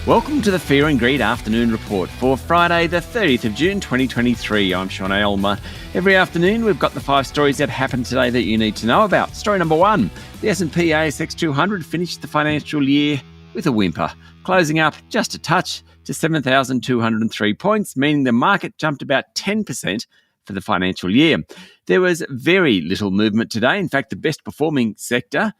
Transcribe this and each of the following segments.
Welcome to the Fear and Greed Afternoon Report for Friday, the 30th of June, 2023. I'm Sean Aylmer. Every afternoon, we've got the 5 stories that happened today that you need to know about. Story number 1, the S&P ASX 200 finished the financial year with a whimper, closing up just a touch to 7,203 points, meaning the market jumped about 10% for the financial year. There was very little movement today. In fact, the best performing sector,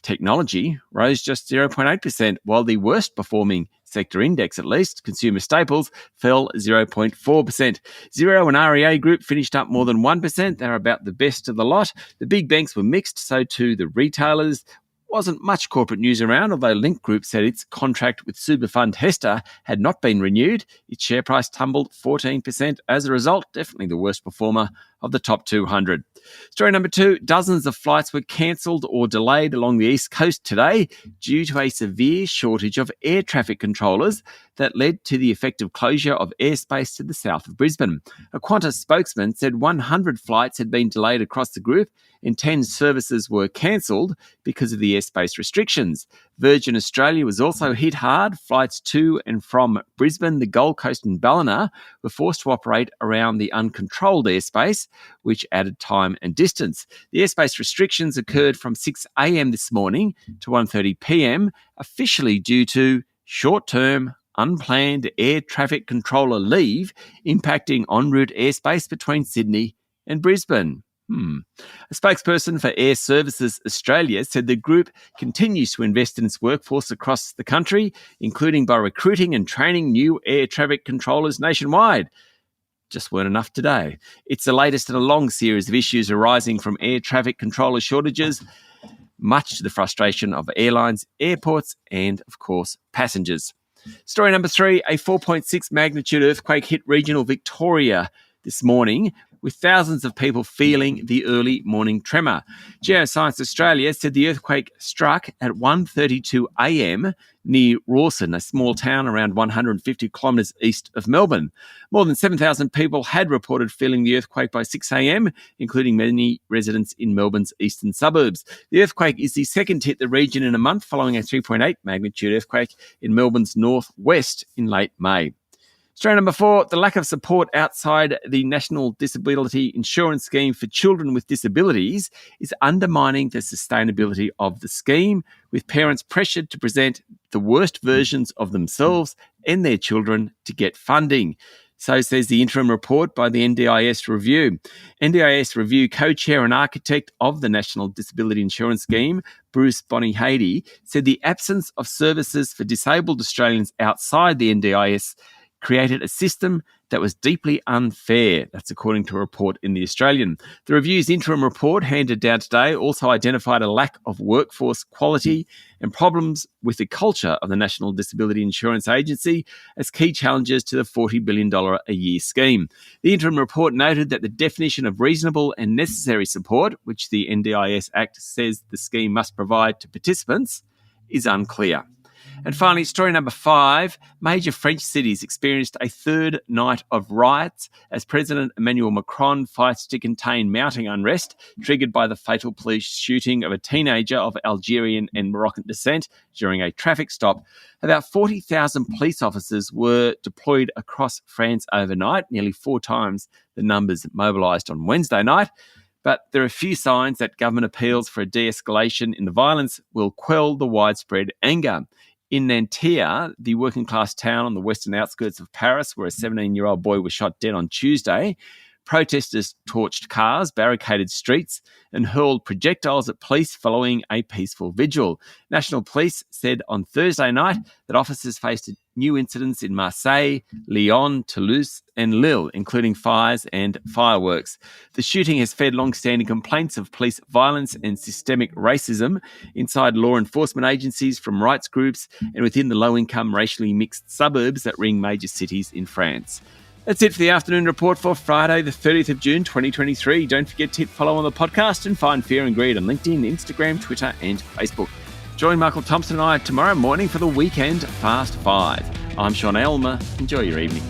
technology, rose just 0.8%, while the worst performing sector index, at least, consumer staples, fell 0.4%. Xero and REA Group finished up more than 1%. They're about the best of the lot. The big banks were mixed, so too the retailers. Wasn't much corporate news around, although Link Group said its contract with super fund Hester had not been renewed. Its share price tumbled 14% as a result, definitely the worst performer of the top 200. Story number 2, dozens of flights were cancelled or delayed along the East Coast today due to a severe shortage of air traffic controllers that led to the effective closure of airspace to the south of Brisbane. A Qantas spokesman said 100 flights had been delayed across the group and 10 services were cancelled because of the airspace restrictions. Virgin Australia was also hit hard. Flights to and from Brisbane, the Gold Coast and Ballina were forced to operate around the uncontrolled airspace, which added time and distance. The airspace restrictions occurred from 6 a.m. this morning to 1:30 p.m, officially due to short-term, unplanned air traffic controller leave impacting en route airspace between Sydney and Brisbane. A spokesperson for Air Services Australia said the group continues to invest in its workforce across the country, including by recruiting and training new air traffic controllers nationwide. Just weren't enough today. It's the latest in a long series of issues arising from air traffic controller shortages, much to the frustration of airlines, airports, and, of course, passengers. Story number 3, a 4.6 magnitude earthquake hit regional Victoria this morning, with thousands of people feeling the early morning tremor. Geoscience Australia said the earthquake struck at 1:32 a.m. near Rawson, a small town around 150 kilometres east of Melbourne. More than 7,000 people had reported feeling the earthquake by 6 a.m, including many residents in Melbourne's eastern suburbs. The earthquake is the second to hit the region in a month, following a 3.8 magnitude earthquake in Melbourne's northwest in late May. Story number 4, the lack of support outside the National Disability Insurance Scheme for children with disabilities is undermining the sustainability of the scheme, with parents pressured to present the worst versions of themselves and their children to get funding. So says the interim report by the NDIS Review. NDIS Review co-chair and architect of the National Disability Insurance Scheme, Bruce Bonyhady, said the absence of services for disabled Australians outside the NDIS created a system that was deeply unfair. That's according to a report in The Australian. The review's interim report, handed down today, also identified a lack of workforce quality and problems with the culture of the National Disability Insurance Agency as key challenges to the $40 billion a year scheme. The interim report noted that the definition of reasonable and necessary support, which the NDIS Act says the scheme must provide to participants, is unclear. And finally, story number 5, major French cities experienced a third night of riots as President Emmanuel Macron fights to contain mounting unrest triggered by the fatal police shooting of a teenager of Algerian and Moroccan descent during a traffic stop. About 40,000 police officers were deployed across France overnight, nearly 4 times the numbers mobilised on Wednesday night. But there are few signs that government appeals for a de-escalation in the violence will quell the widespread anger. In Nanterre, the working-class town on the western outskirts of Paris, where a 17-year-old boy was shot dead on Tuesday, protesters torched cars, barricaded streets, and hurled projectiles at police following a peaceful vigil. National Police said on Thursday night that officers faced new incidents in Marseille, Lyon, Toulouse, and Lille, including fires and fireworks. The shooting has fed long-standing complaints of police violence and systemic racism inside law enforcement agencies, from rights groups, and within the low-income, racially mixed suburbs that ring major cities in France. That's it for the afternoon report for Friday, the 30th of June, 2023. Don't forget to hit follow on the podcast and find Fear and Greed on LinkedIn, Instagram, Twitter, and Facebook. Join Michael Thompson and I tomorrow morning for the weekend Fast 5. I'm Sean Aylmer. Enjoy your evening.